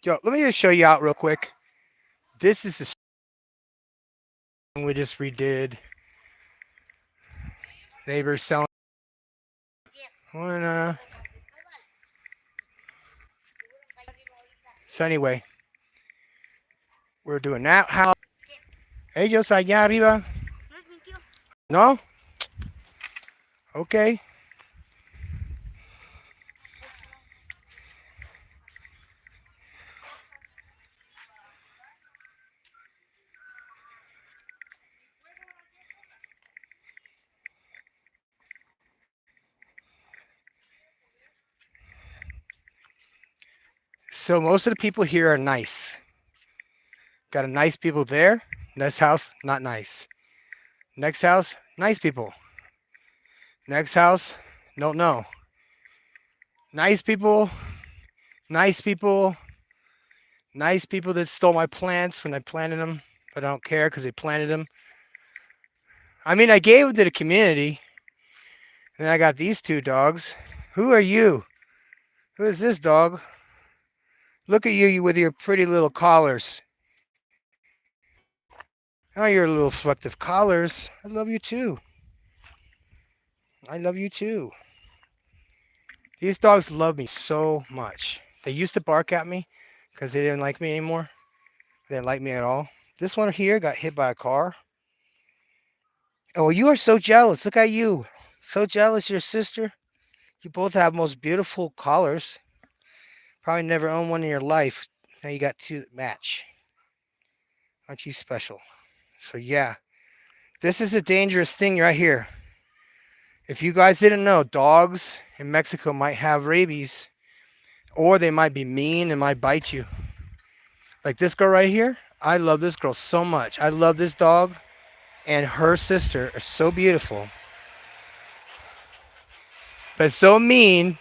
Yo, let me just show you out real quick. This is the song we just redid. Neighbors selling. Wanna. So anyway, we're doing that. How? Ellos allá arriba. No? Okay. So most of the people here are nice. Got a nice people there. Next house, not nice. Next house, nice people. Next house, don't know. Nice people, nice people, nice people that stole my plants when I planted them, but I don't care because they planted them. I mean, I gave them to the community. And then I got these two dogs. Who are you? Who is this dog? Look at you with your pretty little collars. Oh, your little reflective collars. I love you too. I love you too. These dogs love me so much. They used to bark at me because they didn't like me anymore. They didn't like me at all. This one here got hit by a car. Oh, you are so jealous. Look at you. So jealous, your sister. You both have most beautiful collars. Probably never owned one in your life. Now you got two that match. Aren't you special? So yeah, this is a dangerous thing right here. If you guys didn't know, dogs in Mexico might have rabies, or they might be mean and might bite you. Like this girl right here. I love this girl so much. I love this dog, and her sister are so beautiful, but so mean.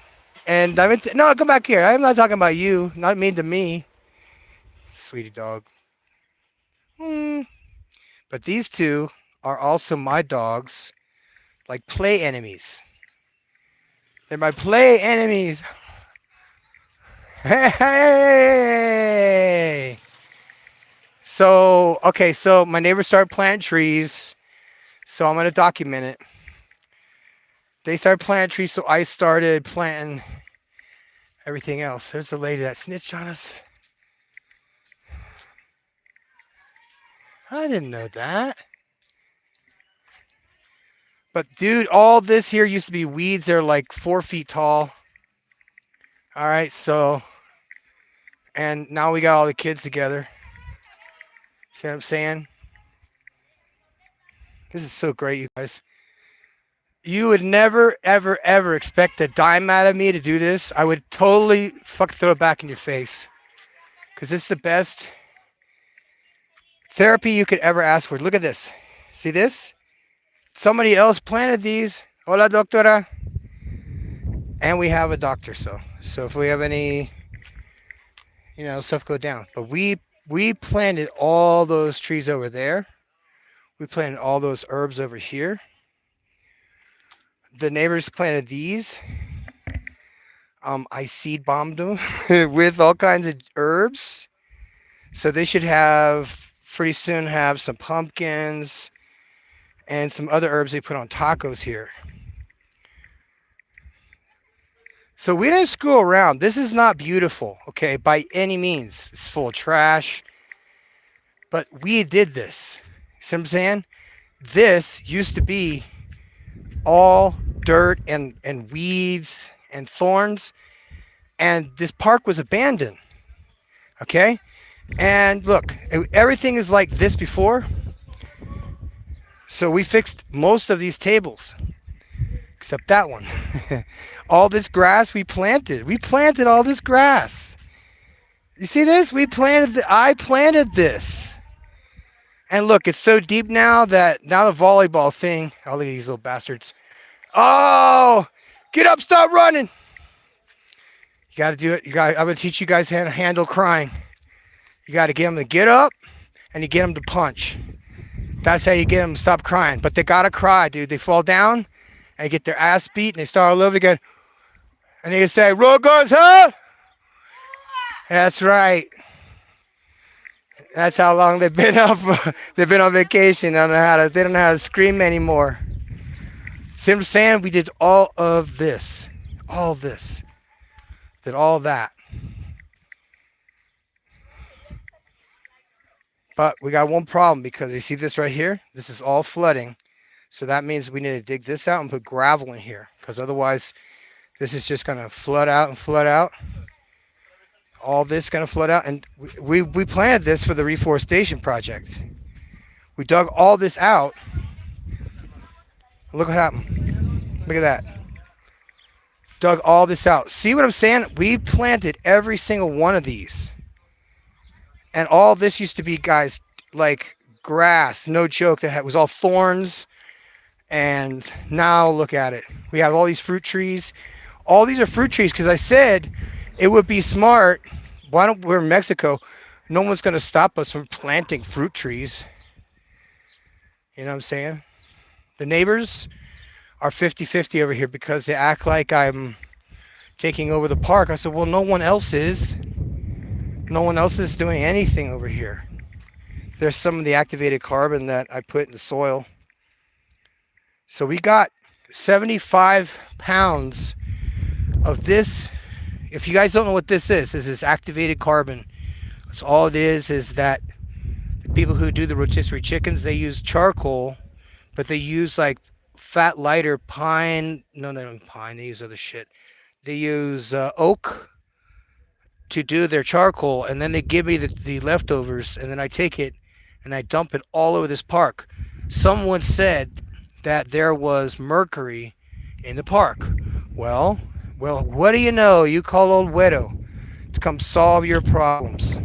And no, come back here. I'm not talking about you. Not mean to me, sweetie dog. But these two are also my dogs, like play enemies. They're my play enemies. Hey! So, okay, so my neighbors started planting trees, so I'm going to document it. They started planting trees, so I started planting everything else. There's the lady that snitched on us. I didn't know that. But dude, all this here used to be weeds. They're like 4 feet tall. All right, so, and now we got all the kids together. See what I'm saying? This is so great, you guys. You would never, ever, ever expect a dime out of me to do this. I would totally throw it back in your face. Because it's the best therapy you could ever ask for. Look at this. See this? Somebody else planted these. Hola, doctora. And we have a doctor, so if we have any, stuff go down. But we planted all those trees over there. We planted all those herbs over here. The neighbors planted these. I seed bombed them with all kinds of herbs. So they should pretty soon have some pumpkins and some other herbs they put on tacos here. So we didn't screw around. This is not beautiful, okay, by any means. It's full of trash. But we did this. See what I'm saying? This used to be all dirt and weeds and thorns. And this park was abandoned. Okay? And look, everything is like this before. So we fixed most of these tables. Except that one. All this grass we planted. We planted all this grass. You see this? I planted this. And look, it's so deep now that now the volleyball thing. Oh, look at these little bastards. Oh, get up, stop running. You got to do it. I'm going to teach you guys how to handle crying. You got to get them to get up and you get them to punch. That's how you get them to stop crying. But they got to cry, dude. They fall down and get their ass beat and they start all over again. And they say, roll goes, huh? That's right. That's how long they've been up. They've been on vacation. I don't know how to. They don't know how to scream anymore. See what I'm saying? We did all of this, all of this, did all that. But we got one problem because you see this right here. This is all flooding. So that means we need to dig this out and put gravel in here because otherwise this is just gonna flood out and flood out. All this gonna flood out, and we planted this for the reforestation project. We dug all this out. Look what happened. Look at that. Dug all this out. See what I'm saying? We planted every single one of these. And all this used to be, guys, like grass, no joke, that was all thorns. And now look at it. We have all these fruit trees. All these are fruit trees because I said it would be smart. Why don't we're in Mexico? No one's going to stop us from planting fruit trees. You know what I'm saying? The neighbors are 50-50 over here because they act like I'm taking over the park. I said, well, no one else is. No one else is doing anything over here. There's some of the activated carbon that I put in the soil. So we got 75 pounds of this. If you guys don't know what this is activated carbon. That's all it is that the people who do the rotisserie chickens, they use charcoal, but they use like fat lighter pine. No, they don't pine. They use other shit. They use oak to do their charcoal, and then they give me the leftovers, and then I take it and I dump it all over this park. Someone said that there was mercury in the park. Well, what do you know? You call old Wedo to come solve your problems.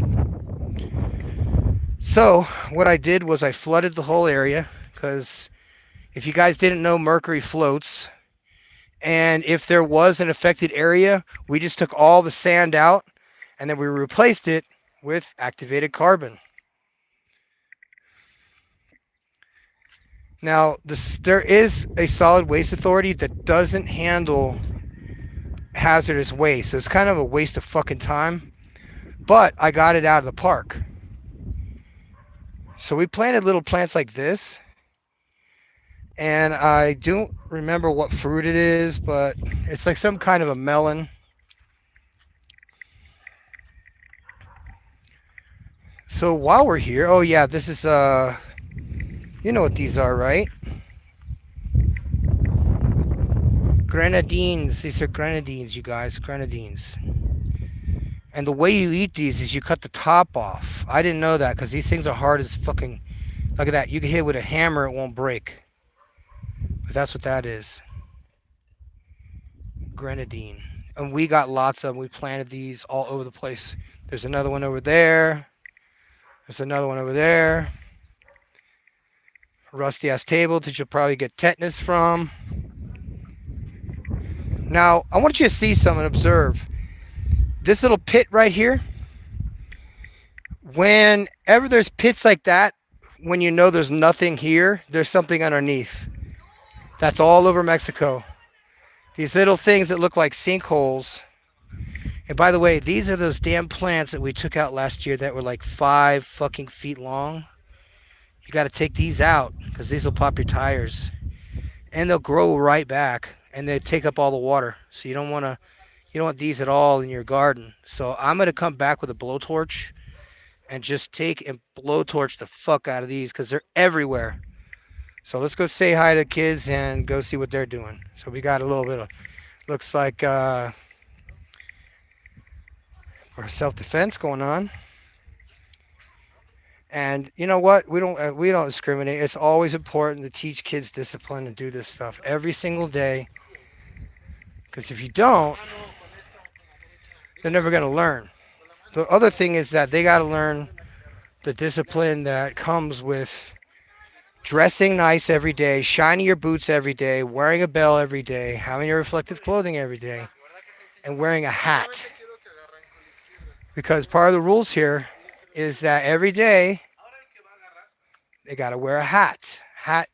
So what I did was I flooded the whole area because if you guys didn't know, mercury floats. And if there was an affected area, we just took all the sand out and then we replaced it with activated carbon. Now, there is a solid waste authority that doesn't handle hazardous waste. So it's kind of a waste of fucking time. But I got it out of the park. So we planted little plants like this. And I don't remember what fruit it is, but it's like some kind of a melon. So while we're here, oh yeah, this is you know what these are, right? Grenadines. These are grenadines, you guys. Grenadines. And the way you eat these is you cut the top off. I didn't know that because these things are hard as fucking. Look at that. You can hit it with a hammer, it won't break. But that's what that is. Grenadine. And we got lots of them. We planted these all over the place. There's another one over there. There's another one over there. Rusty ass table that you'll probably get tetanus from. Now, I want you to see something, observe. This little pit right here, whenever there's pits like that, when you know there's nothing here, there's something underneath. That's all over Mexico. These little things that look like sinkholes. And by the way, these are those damn plants that we took out last year that were like 5 fucking feet long. You got to take these out because these will pop your tires. And they'll grow right back and they take up all the water. So you don't want these at all in your garden. So I'm going to come back with a blowtorch and just take and blowtorch the fuck out of these because they're everywhere. So let's go say hi to kids and go see what they're doing. So we got a little bit of, looks like for self-defense going on. And you know what? We don't discriminate. It's always important to teach kids discipline and do this stuff every single day. Because if you don't, they're never going to learn. The other thing is that they got to learn the discipline that comes with dressing nice every day, shining your boots every day, wearing a bell every day, having your reflective clothing every day, and wearing a hat. Because part of the rules here is that every day they got to wear a hat. Hat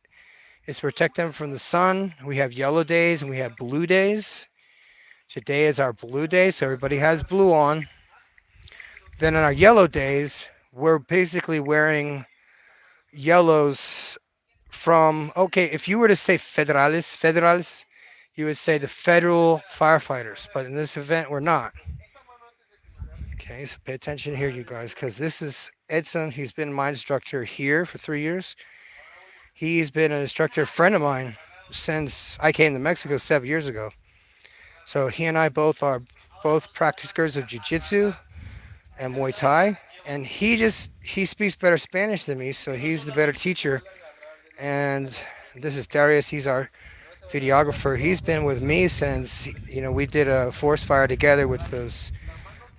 is to protect them from the sun. We have yellow days and we have blue days. Today is our blue day, so everybody has blue on. Then on our yellow days, we're basically wearing yellows from, okay, if you were to say federales, you would say the federal firefighters. But in this event, we're not. Okay, so pay attention here, you guys, because this is Edson. He's been my instructor here for 3 years. He's been an instructor friend of mine since I came to Mexico 7 years ago. So he and I both are both practitioners of jiu-jitsu and Muay Thai. And he speaks better Spanish than me, so he's the better teacher. And this is Darius. He's our videographer. He's been with me since we did a forest fire together with those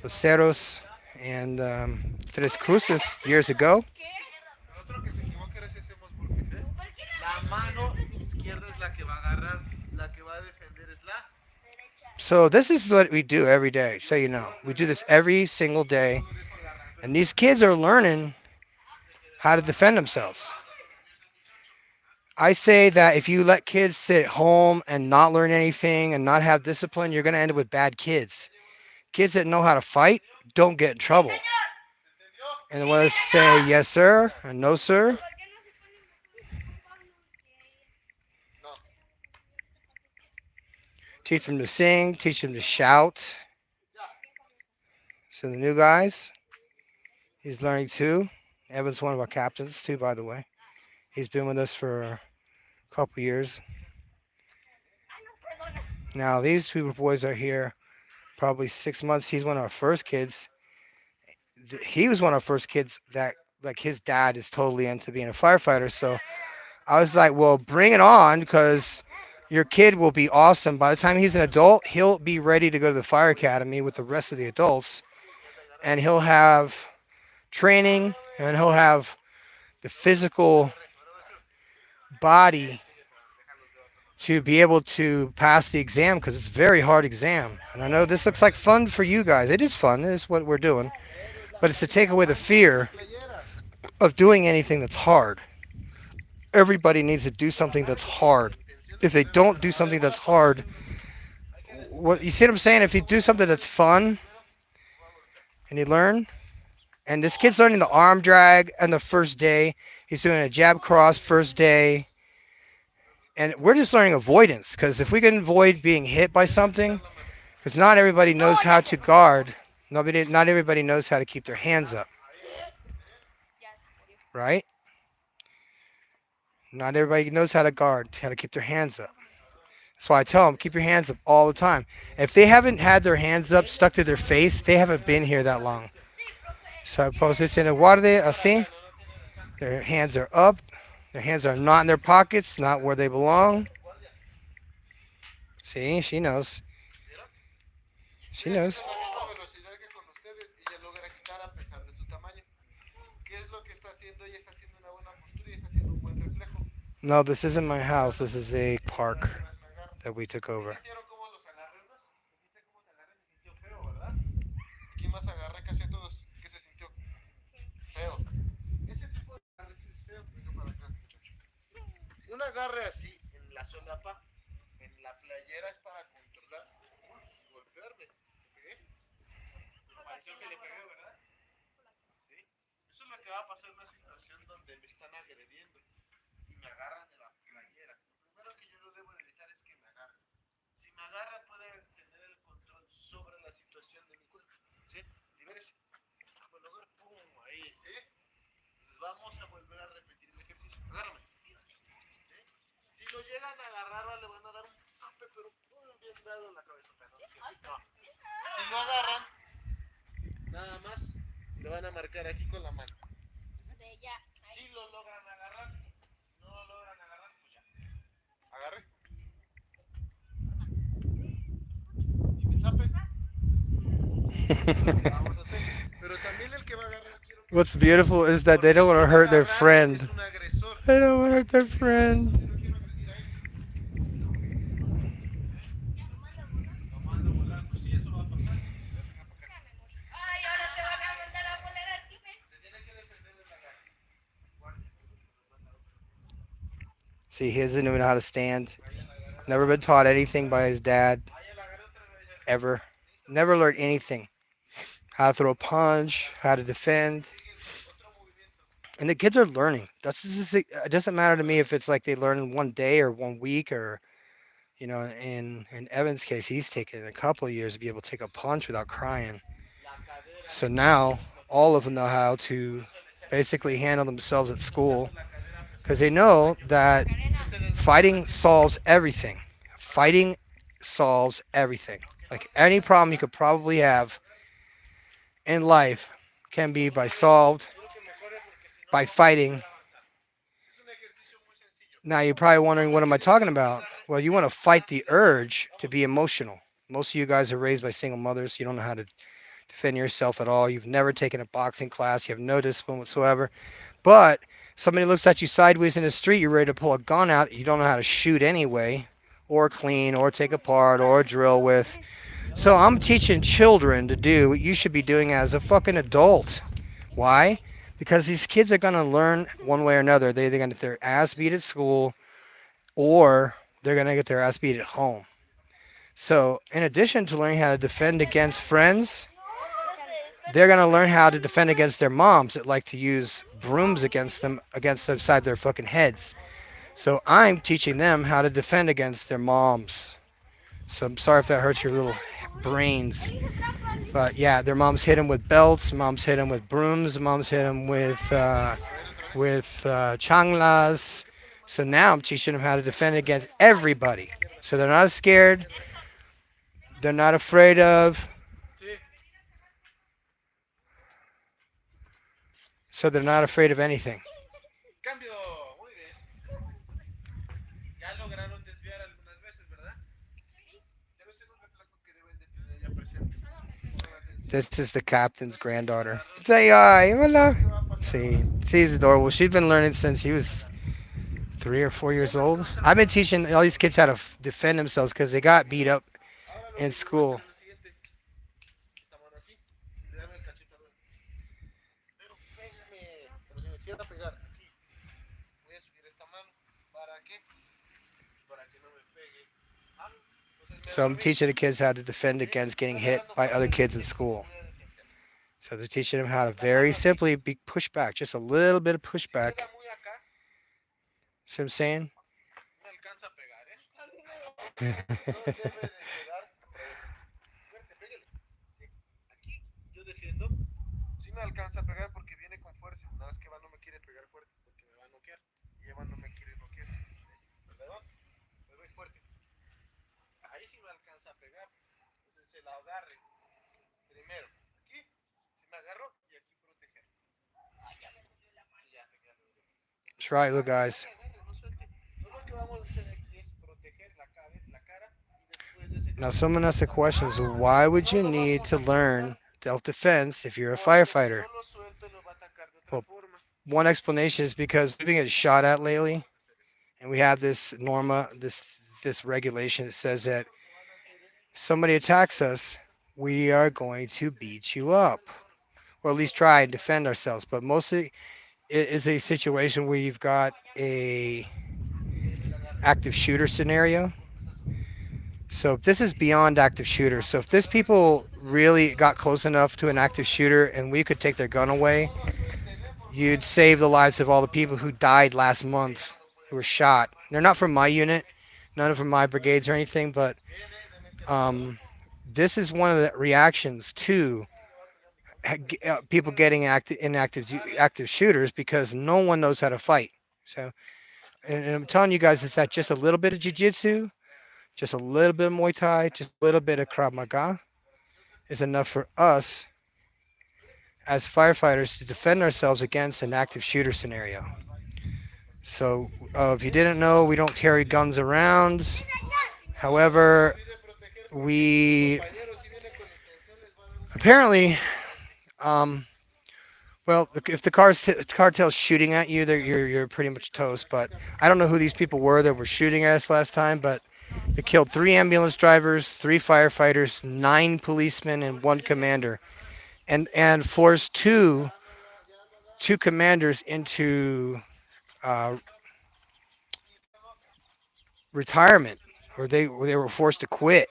Cerros and Tres Cruces years ago. So this is what we do every day. So we do this every single day, and these kids are learning how to defend themselves. I say that if you let kids sit at home and not learn anything and not have discipline, you're going to end up with bad kids. Kids that know how to fight don't get in trouble. And when I say yes, sir, and no, sir, teach them to sing, teach them to shout. So the new guys, he's learning too. Evan's one of our captains too, by the way. He's been with us for a couple years. Now these two boys are here probably 6 months. He's one of our first kids. He was one of our first kids that, like, his dad is totally into being a firefighter. So I was like, well, bring it on, because your kid will be awesome. By the time he's an adult, he'll be ready to go to the fire academy with the rest of the adults, and he'll have training, and he'll have the physical body to be able to pass the exam, because it's a very hard exam. And I know this looks like fun for you guys. It is fun. It is what we're doing. But it's to take away the fear of doing anything that's hard. Everybody needs to do something that's hard. If they don't do something that's hard, what you see what I'm saying? If you do something that's fun and you learn, and this kid's learning the arm drag on the first day. He's doing a jab cross first day. And we're just learning avoidance, because if we can avoid being hit by something, because not everybody knows how to guard. Not everybody knows how to keep their hands up. Right? Not everybody knows how to guard, how to keep their hands up. That's why I tell them, keep your hands up all the time. If they haven't had their hands up stuck to their face, they haven't been here that long. So I pose this in a guarde, así. Their hands are up. Their hands are not in their pockets, not where they belong. See, she knows. She knows. No, this isn't my house. This is a park that we took over. What's beautiful is that they don't want to hurt their friend. They don't want to hurt their friend. See, he doesn't even know how to stand. Never been taught anything by his dad. Ever. Never learned anything. how to throw a punch, how to defend, and the kids are learning. It doesn't matter to me if it's like they learn in one day or 1 week or in Evan's case, he's taken a couple of years to be able to take a punch without crying. So now all of them know how to basically handle themselves at school because they know that fighting solves everything. Fighting solves everything. Like any problem you could probably have in life can be by solved by fighting. Now you're probably wondering, what am I talking about? Well, you want to fight the urge to be emotional. Most of you guys are raised by single mothers. You don't know how to defend yourself at all. You've never taken a boxing class. You have no discipline whatsoever. But somebody looks at you sideways in the street, you're ready to pull a gun out. You don't know how to shoot anyway, or clean, or take apart, or drill with. So I'm teaching children to do what you should be doing as a fucking adult. Why? Because these kids are going to learn one way or another. They're either going to get their ass beat at school or they're going to get their ass beat at home. So, in addition to learning how to defend against friends, they're going to learn how to defend against their moms that like to use brooms against upside their fucking heads. So, I'm teaching them how to defend against their moms. So, I'm sorry if that hurts your little brains. But yeah, their moms hit them with belts, moms hit them with brooms, moms hit them with changlas. So now I'm teaching them how to defend against everybody. So they're not scared. They're not afraid of. So they're not afraid of anything. This is the captain's granddaughter. Say hi, hola. See, she's adorable. She's been learning since she was 3 or 4 years old. I've been teaching all these kids how to defend themselves because they got beat up in school. So I'm teaching the kids how to defend against getting hit by other kids in school. So they're teaching them how to very simply be pushed back, just a little bit of pushback. See what I'm saying? That's right, look, guys. Now, someone asked the question: is why would you need to learn self-defense if you're a firefighter? Well, one explanation is because we've been getting shot at lately, and we have this this regulation that says that somebody attacks us, we are going to beat you up, or at least try and defend ourselves. But mostly, it is a situation where you've got a active shooter scenario. So this is beyond active shooter. So if this people really got close enough to an active shooter and we could take their gun away, you'd save the lives of all the people who died last month who were shot. They're not from my unit, none of them from my brigades or anything, but um, this is one of the reactions to people getting active shooters because no one knows how to fight. So, and I'm telling you guys, is that just a little bit of jiu-jitsu, just a little bit of Muay Thai, just a little bit of Krav Maga is enough for us as firefighters to defend ourselves against an active shooter scenario. So, if you didn't know, we don't carry guns around. However, we apparently, um, well, if the cartel's shooting at you, you're pretty much toast. But I don't know who these people were that were shooting at us last time, but they killed 3 ambulance drivers, 3 firefighters, 9 policemen, and 1 commander, and forced two commanders into uh, retirement, or they were forced to quit.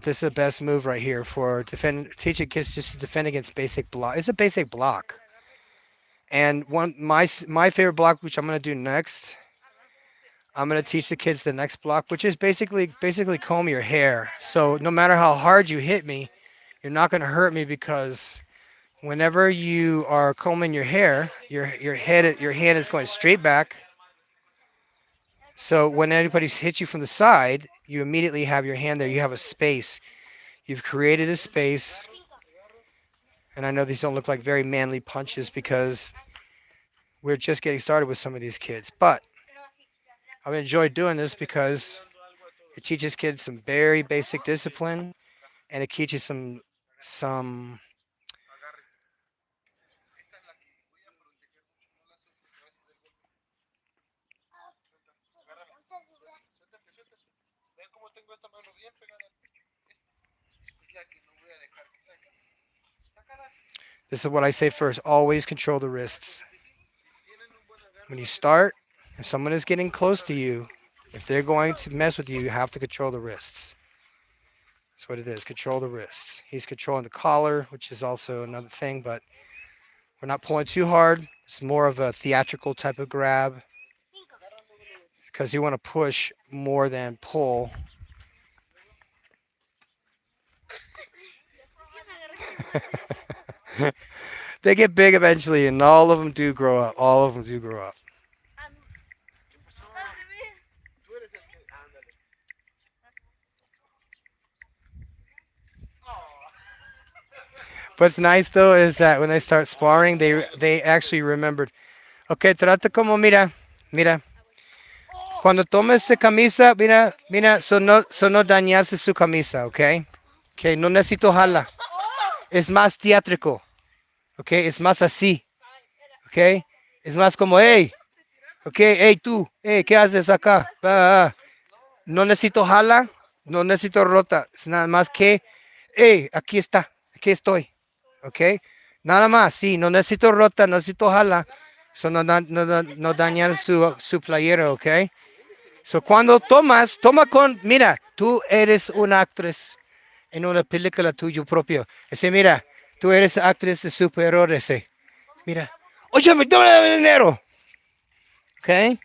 this is the best move right here for teaching kids just to defend against basic block. It's a basic block. And my favorite block, which I'm gonna do next, I'm gonna teach the kids the next block, which is basically comb your hair. So no matter how hard you hit me, you're not gonna hurt me because whenever you are combing your hair, your hand is going straight back. So when anybody's hit you from the side, you immediately have your hand there. You have a space. You've created a space. And I know these don't look like very manly punches because we're just getting started with some of these kids. But I've enjoyed doing this because it teaches kids some very basic discipline and it teaches some this is what I say first. Always control the wrists. When you start, if someone is getting close to you, if they're going to mess with you, you have to control the wrists. That's what it is. Control the wrists. He's controlling the collar, which is also another thing, but we're not pulling too hard. It's more of a theatrical type of grab because you want to push more than pull. They get big eventually, and all of them do grow up. All of them do grow up. What's nice though is that when they start sparring, they actually remembered. Okay, trata como mira. Cuando tomes esta camisa, mira, so no dañarse su camisa, okay? Okay, no necesito jala. Es más teátrico, okay? Es más así, okay? Es más como, hey, okay, hey tú, hey, ¿qué haces acá? No necesito jala, no necesito rota, es nada más que, hey, aquí está, aquí estoy, okay? Nada más, sí, no necesito rota, no necesito jala, so no dañar su playera, okay? So cuando toma con, mira, tú eres una actriz en una película tuyo propio. Ese, mira, tú eres actriz de superhéroe ese. Mira, oye, me toma el dinero. Okay?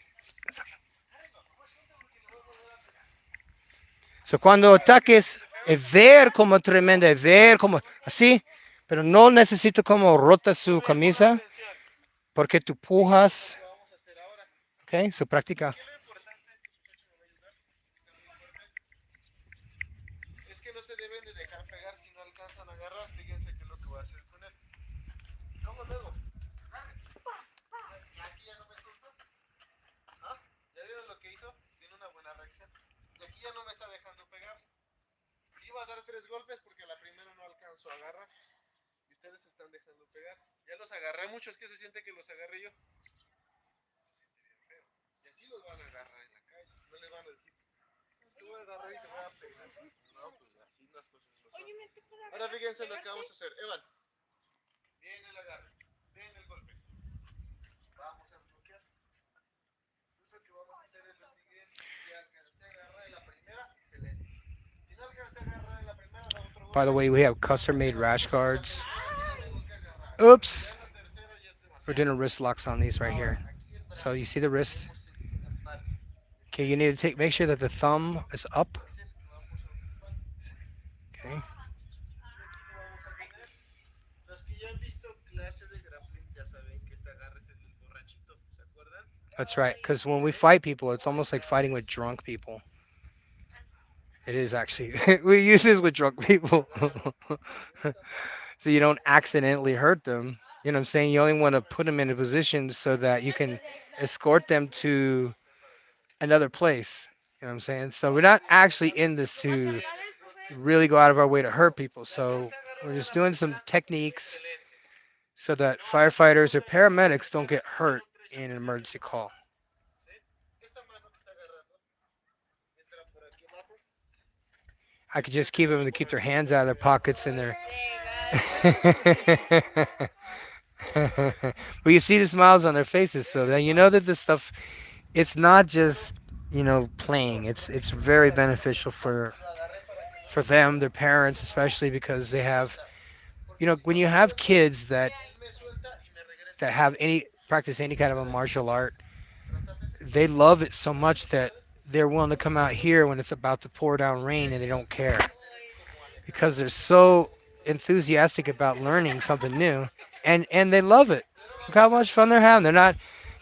So cuando ataques, es ver como tremenda, es ver como así, pero no necesito como rota su camisa porque tú pujas. Okay, so práctica. By the way, we have custom made rash guards. Oops. We're doing wrist locks on these right here. So you see the wrist? Okay, you need to make sure that the thumb is up. Okay. That's right, because when we fight people, it's almost like fighting with drunk people. It is actually. We use this with drunk people. So you don't accidentally hurt them. You know what I'm saying? You only want to put them in a position so that you can escort them to another place. You know what I'm saying? So we're not actually in this to really go out of our way to hurt people. So we're just doing some techniques so that firefighters or paramedics don't get hurt in an emergency call. I could just keep them to keep their hands out of their pockets and their. But you see the smiles on their faces, so then you know that this stuff, it's not just playing. It's very beneficial for them, their parents, especially because they have, when you have kids that have any practice any kind of a martial art, they love it so much that they're willing to come out here when it's about to pour down rain and they don't care because they're so enthusiastic about learning something new, and they love it. Look how much fun they're having. They're not,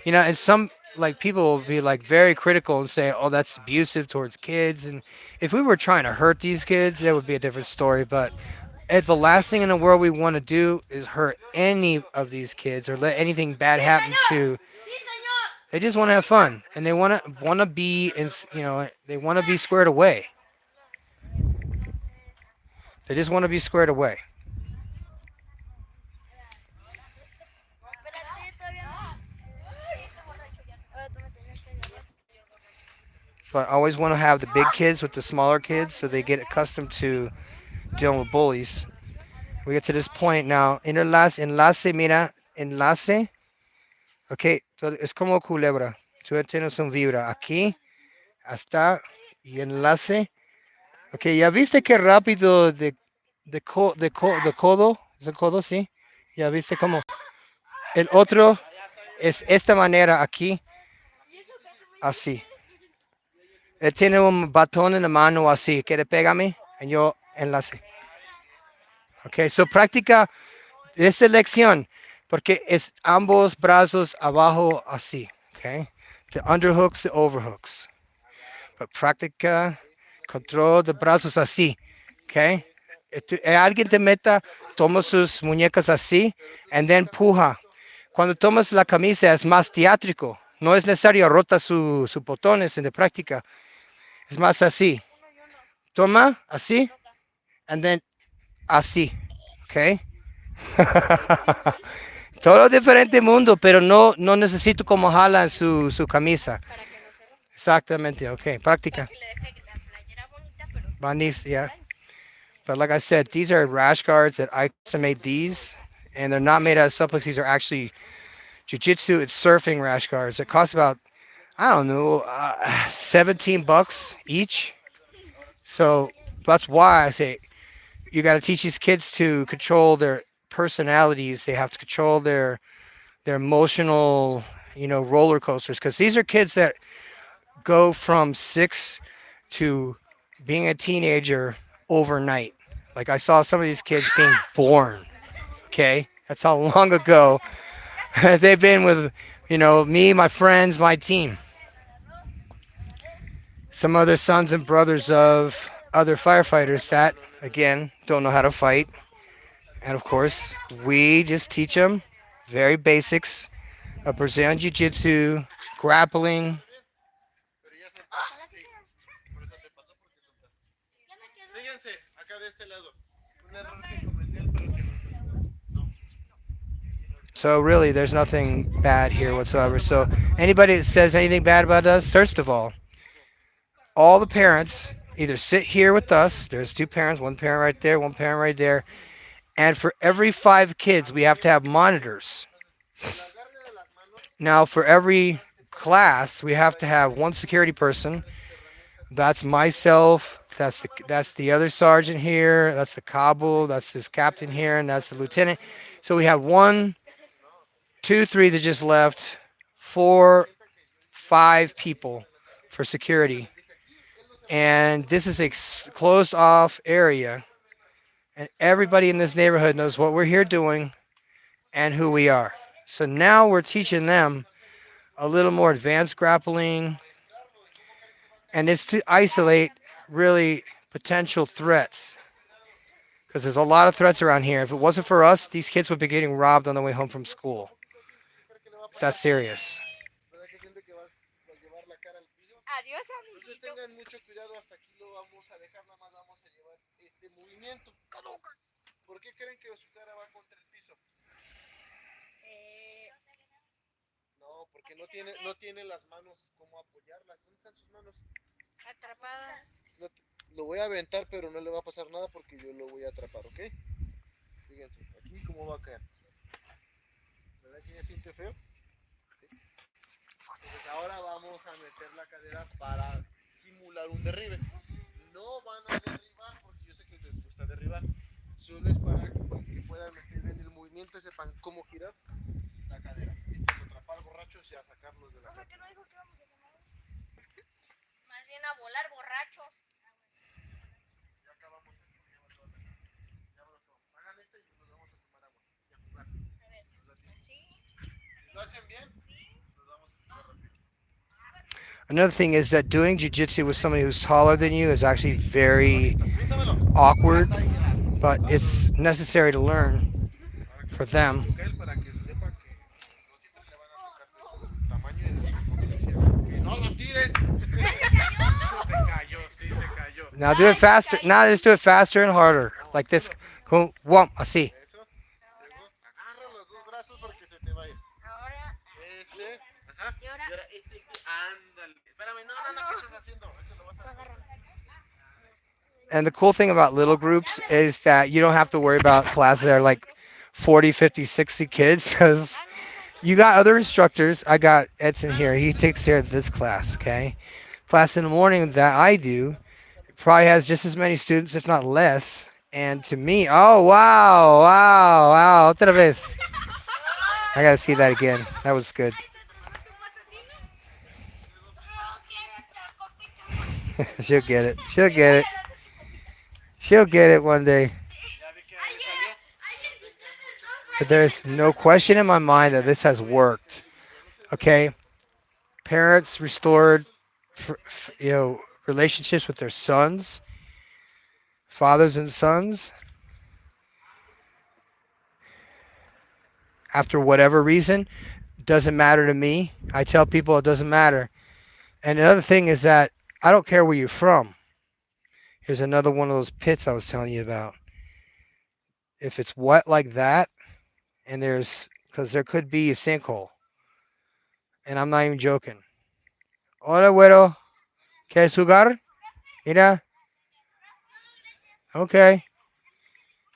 and some like people will be like very critical and say, "Oh, that's abusive towards kids." And if we were trying to hurt these kids, that would be a different story. But the last thing in the world we want to do is hurt any of these kids or let anything bad happen to. They just want to have fun and they want to be in, they want to be squared away. They just want to be squared away. So I always want to have the big kids with the smaller kids so they get accustomed to dealing with bullies. We get to this point now. Enlace, mira, enlace. Ok, es como culebra. Tú tienes un vibra aquí, hasta y enlace. Ok, ya viste qué rápido de codo. ¿Es el codo? Sí. Ya viste cómo. El otro es esta manera aquí, así. Él tiene un batón en la mano así. ¿Quiere pegarme? Y yo enlace. Ok, so práctica de selección, porque es ambos brazos abajo así. Ok, the underhooks, the overhooks. But práctica, control de brazos así. Ok, alguien te meta, toma sus muñecas así, and then puja. Cuando tomas la camisa es más teátrico. No es necesario rota sus botones en la práctica. Es más así. Toma, así, and then así. ¿Ok? Todo diferente mundo, pero no necesito como jalan su camisa. Exactamente, ok. Práctica. Banis, yeah. But like I said, these are rash guards that I custom made these, and they're not made out of suplex. These are actually jiu-jitsu. It's surfing rash guards. It costs about, I don't know, $17 each. So that's why I say you got to teach these kids to control their personalities. They have to control their emotional, roller coasters. Because these are kids that go from 6 to being a teenager overnight. Like I saw some of these kids being born. Okay, that's how long ago they've been with, me, my friends, my team. Some other sons and brothers of other firefighters that, again, don't know how to fight. And of course, we just teach them very basics of Brazilian Jiu Jitsu, grappling. So really, there's nothing bad here whatsoever. So anybody that says anything bad about us, first of all the parents either sit here with us. There's two parents, one parent right there, one parent right there. And for every 5 kids, we have to have monitors. Now, for every class, we have to have one security person. That's myself. That's the other sergeant here. That's the cabo. That's his captain here, and that's the lieutenant. So we have 1, 2, 3 that just left, 4, 5 people for security. And this is a closed off area. And everybody in this neighborhood knows what we're here doing and who we are. So now we're teaching them a little more advanced grappling. And it's to isolate really potential threats. Because there's a lot of threats around here. If it wasn't for us, these kids would be getting robbed on the way home from school. It's that serious. Lo voy a aventar, pero no le va a pasar nada porque yo lo voy a atrapar, ¿ok? Fíjense, aquí cómo va a caer. ¿Verdad que ya siente feo? ¿Sí? Entonces ahora vamos a meter la cadera para simular un derribe. No van a derribar porque solo es para que puedan meter en el movimiento y sepan cómo girar la cadera. Listos, atrapar borrachos y a sacarlos de la Profe, cadera. ¿qué no dijo que íbamos a llamar? Más bien a volar borrachos. Ya acabamos esto, ya va toda la clase. Ya lo acabamos. Hagan este y nos vamos a tomar agua y a jugar. A ver, Nos da tiempo. así. Si lo hacen bien, nos vamos a jugar rápido. Another thing is that doing jiu-jitsu with somebody who's taller than you is actually very Píntamelo. awkward, Hasta ahí, ya. but it's necessary to learn Ahora que for them. toca él para que sepa que no siempre le van a tocar de su tamaño y de su combinación. ¡Que no los tiren! Se cayó, sí, se cayó. Now do it faster. Now just do it faster and harder. Like this. Go, whomp, así. Eso. Luego, agarra los dos brazos porque se te va a ir. Ahora. Este. Ajá. Y ahora. Y ahora este. Ándale. Espérame, no, ¿qué estás haciendo? Este lo vas a hacer. And the cool thing about little groups is that you don't have to worry about classes that are like 40, 50, 60 kids because you got other instructors. I got Edson here. He takes care of this class, okay? Class in the morning that I do probably has just as many students, if not less. And to me, oh, wow. Otra vez. I got to see that again. That was good. She'll get it. She'll get it. She'll get it one day. Ya vi que ahí salió. But there's no question in my mind that this has worked. Okay, parents restored, relationships with their sons, fathers and sons. After whatever reason, doesn't matter to me. I tell people it doesn't matter. And another thing is that I don't care where you're from. Here's another one of those pits I was telling you about. If it's wet like that, and because there could be a sinkhole, and I'm not even joking. Hola, güero. ¿Quieres jugar? Mira. Okay.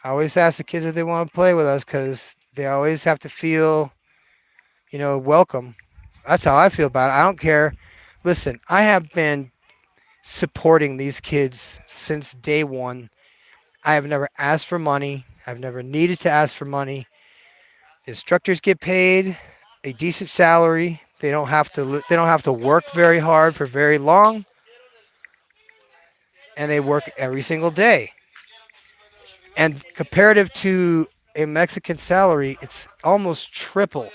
I always ask the kids if they want to play with us because they always have to feel, welcome. That's how I feel about it. I don't care. Listen, I have been supporting these kids since day one. I have never asked for money. I've never needed to ask for money. The instructors get paid a decent salary. They don't have to work very hard for very long. And they work every single day. And comparative to a Mexican salary, it's almost triple.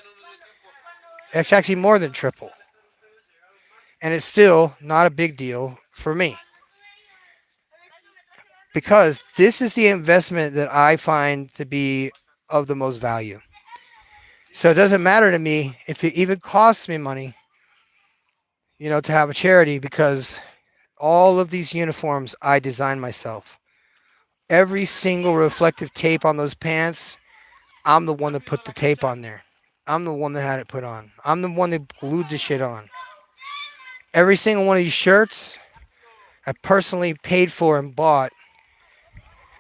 It's actually more than triple. And it's still not a big deal for me. Because this is the investment that I find to be of the most value. So it doesn't matter to me if it even costs me money, to have a charity, because all of these uniforms I designed myself. Every single reflective tape on those pants, I'm the one that put the tape on there. I'm the one that had it put on. I'm the one that glued the shit on. Every single one of these shirts, I personally paid for and bought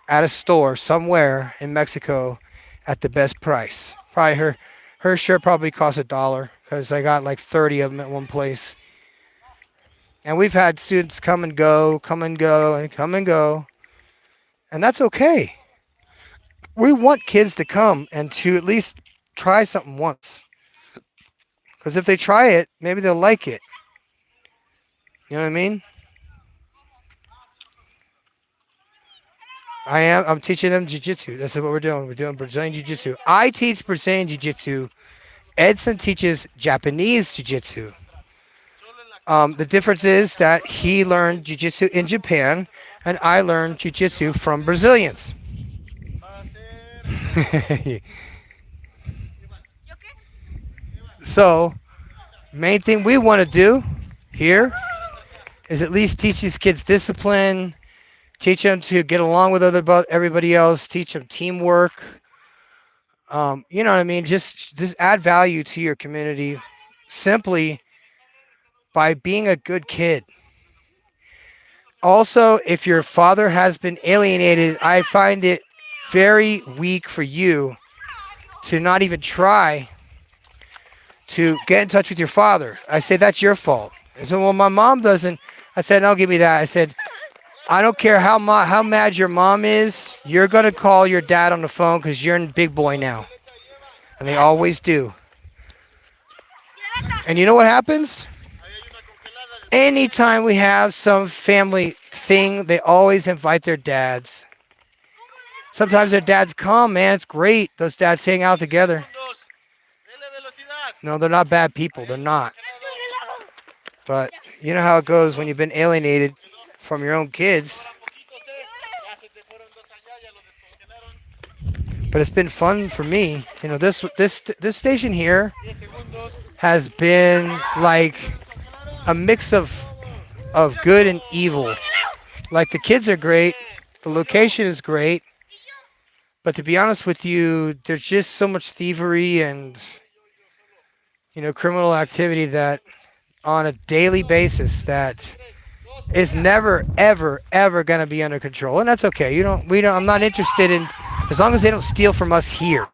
at a store somewhere in Mexico at the best price. Probably her shirt probably cost $1 because I got like 30 of them at one place. And we've had students come and go. And that's okay. We want kids to come and to at least try something once. Because if they try it, maybe they'll like it. You know what I mean? I'm teaching them jiu-jitsu. This is what we're doing. We're doing Brazilian jiu-jitsu. I teach Brazilian jiu-jitsu. Edson teaches Japanese jiu-jitsu. The difference is that he learned jiu-jitsu in Japan, and I learned jiu-jitsu from Brazilians. So, main thing we want to do here is at least teach these kids discipline, teach them to get along with everybody else, teach them teamwork. You know what I mean? Just add value to your community simply by being a good kid. Also, if your father has been alienated, I find it very weak for you to not even try to get in touch with your father. I say that's your fault. I said, well, my mom doesn't. I said, no, give me that. I said, I don't care how mad your mom is. You're gonna call your dad on the phone because you're a big boy now, and they always do. And you know what happens? Ahí hay una congelada. Anytime we have some family thing, they always invite their dads. Sometimes their dads come, man. It's great. Those dads hang out together. Segundos. Dele velocidad. No, they're not bad people. They're not. But you know how it goes when you've been alienated from your own kids. Ahora poquitos, Ya se te fueron dos allá, ya lo descongelaron. But it's been fun for me. You know, this station here 10 segundos. has been like a mix of good and evil. Like the kids are great, the location is great, but to be honest with you, there's just so much thievery and criminal activity that on a daily basis that is never ever going to be under control, and that's okay. I'm not interested in, as long as they don't steal from us here.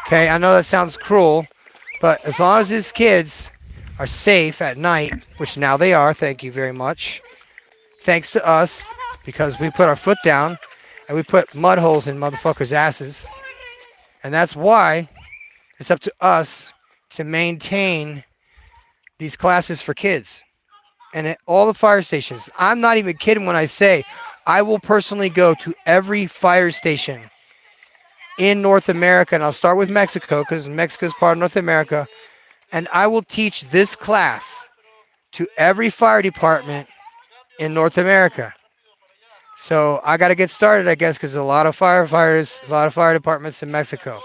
Okay, I know that sounds cruel, but as long as these kids are safe at night, which now they are, thank you very much. Thanks to us, because we put our foot down and we put mud holes in motherfuckers' asses. And that's why it's up to us to maintain these classes for kids. And at all the fire stations, I'm not even kidding when I say I will personally go to every fire station in North America, and I'll start with Mexico because Mexico is part of North America, and I will teach this class to every fire department in North America. So I got to get started, I guess, because a lot of firefighters, a lot of fire departments in Mexico.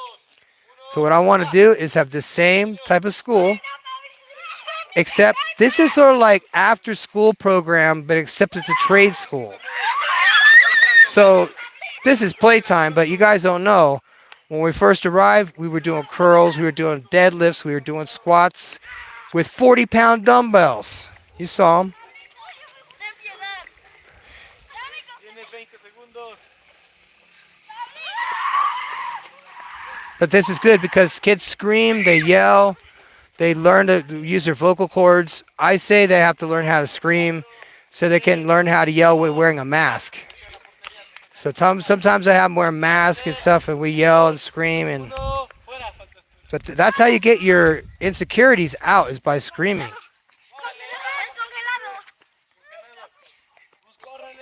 So what I want to do is have the same type of school, except this is sort of like after school program, but except it's a trade school. So this is playtime, but you guys don't know. When we first arrived, we were doing curls, we were doing deadlifts, we were doing squats with 40-pound dumbbells. You saw them. Tienes 20 segundos. But this is good because kids scream, they yell, they learn to use their vocal cords. I say they have to learn how to scream so they can learn how to yell with wearing a mask. So sometimes I have them wear a mask and stuff, and we yell and scream. No, fuera, faltas tres. But that's how you get your insecurities out, is by screaming. Pues córrele.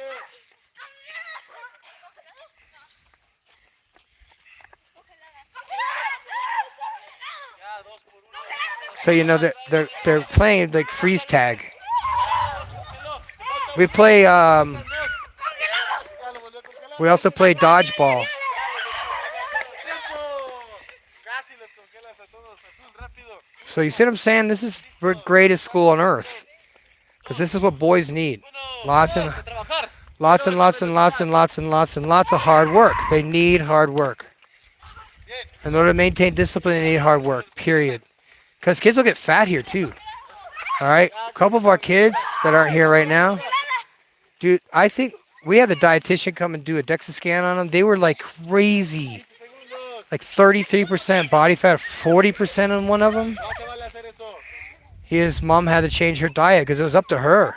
Ya, 2 por 1. So they're playing like freeze tag. We play. Ya lo volvió a congelar. We also play dodgeball. ¡Tiempo! Casi los congelas a todos. Azul, rápido. So you see what I'm saying? This is the greatest school on earth, because this is what boys need. Lots and A trabajar. lots and lots and lots and lots and lots and lots of hard work. They need hard work. In order to maintain discipline, they need hard work, period. Because kids will get fat here too. All right? A couple of our kids that aren't here right now, dude, I think we had the dietitian come and do a DEXA scan on them. They were like crazy. 20 segundos. Like 33% body fat, 40% on one of them. No se vale hacer eso. His mom had to change her diet because it was up to her.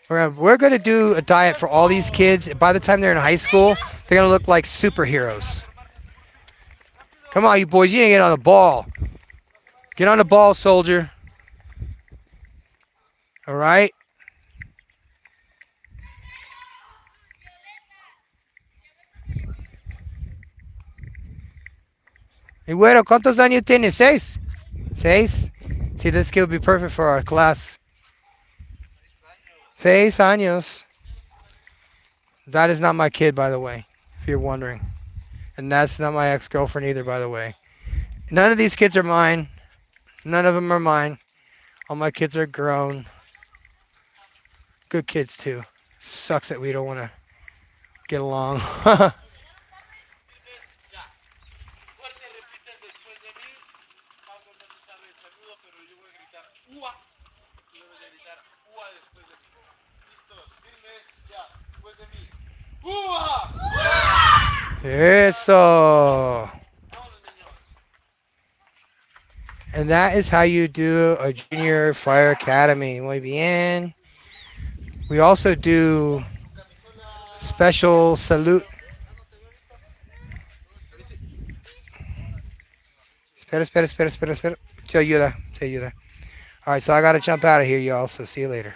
We're going to do a diet for all these kids. By the time they're in high school, they're going to look like superheroes. Come on, you boys. You need to get on the ball. Get on the ball, soldier. All right? Y güero, ¿cuántos años tienes? 6? 6? See, this kid would be perfect for our class. 6 años. That is not my kid, by the way, if you're wondering. And that's not my ex-girlfriend either, by the way. None of these kids are mine. None of them are mine. All my kids are grown. Good kids, too. Sucks that we don't want to get along. Ya. Fuerte, repiten después de mí. Pablo no se sabe el saludo, pero yo voy a gritar ¡Ua! Tú debes de gritar ¡Ua! Después de mí. Listos, firmes, ya. Después de mí. ¡Ua! Eso. Vámonos, niños. And that is how you do a junior fire academy. Muy bien. We also do Special salute. Espera. Te ayuda. All right, so I got to jump out of here, y'all. So see you later.